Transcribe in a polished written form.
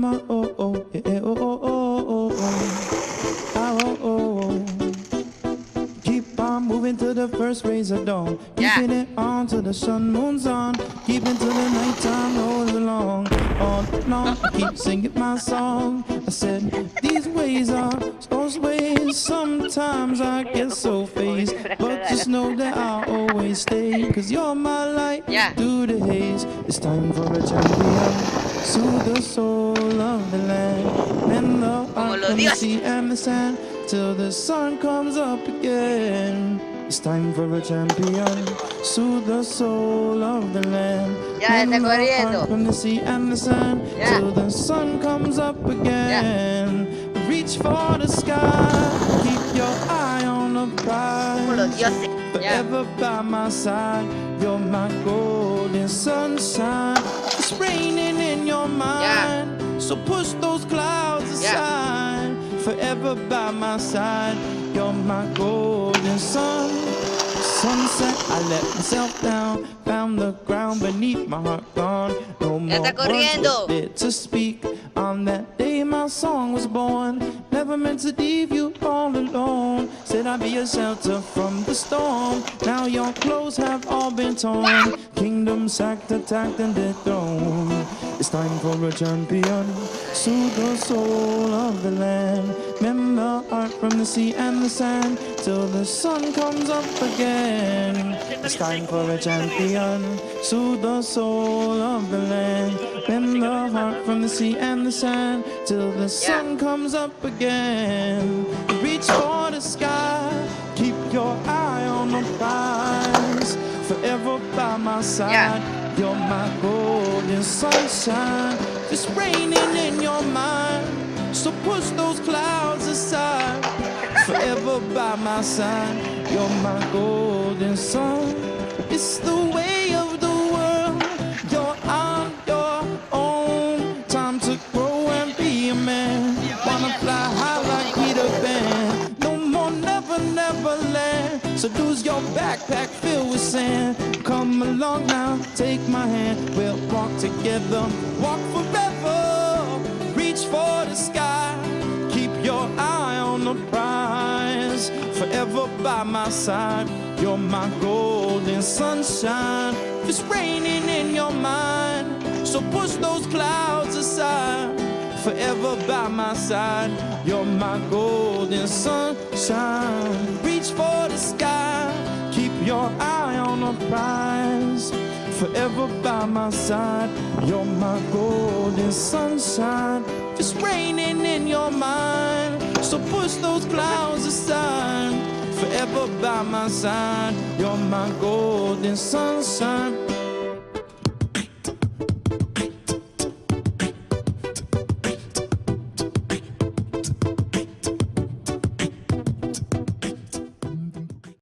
my oh oh, yeah, oh oh oh oh oh, oh oh. Keep on moving to the first rays of dawn, keeping it on till the sun moons on, keeping till the nighttime rolls along. All along, I keep singing my song. I said these ways are those ways. Sometimes I get so phased, but just know that I'll always stay. 'Cause you're my light through the haze. It's time for a champion. Soothe the soul of the land, mend the heart from the sea and the sand, till the sun comes up again. It's time for a champion. Soothe the soul of the land, mend the heart from the sea and the sand, till the sun comes up again. Reach for the sky, keep your eye on the prize. Forever by my side, you're my golden sunshine. It's raining in your mind, so push those clouds aside. Forever by my side, you're my golden sun. Sunset, I let myself down, found the ground beneath my heart gone. No more words was there to speak. On that day my song was born. Never meant to leave you all alone. Said I'd be a shelter from the storm. Now your clothes have all been torn. Kingdom sacked, attacked and dethroned. It's time for a champion. Soothe the soul of the land, mend the heart from the sea and the sand, till the sun comes up again. It's time for a champion. Soothe the soul of the land, mend the heart from the sea and the sand, till the sun comes up again. Reach for the sky, keep your eye on the prize. Forever by my side, you're my golden sunshine. It's raining in your mind, so push those clouds aside. Forever by my side, you're my golden sun. It's the way of the world, you're on your own. Time to grow and be a man. Wanna fly high like Peter Pan. No more never, never land. So lose your backpack filled with sand. Come along now, take my hand. We'll walk together, walk forever. Reach for the sky, keep your eye on the prize. Forever by my side, you're my golden sunshine. It's raining in your mind, so push those clouds aside. Forever by my side, you're my golden sunshine. Reach for the sky, keep your eye on the prize. Forever by my side, you're my golden sunshine. It's raining in your mind, so push those clouds aside. Forever by my side, you're my golden sunshine.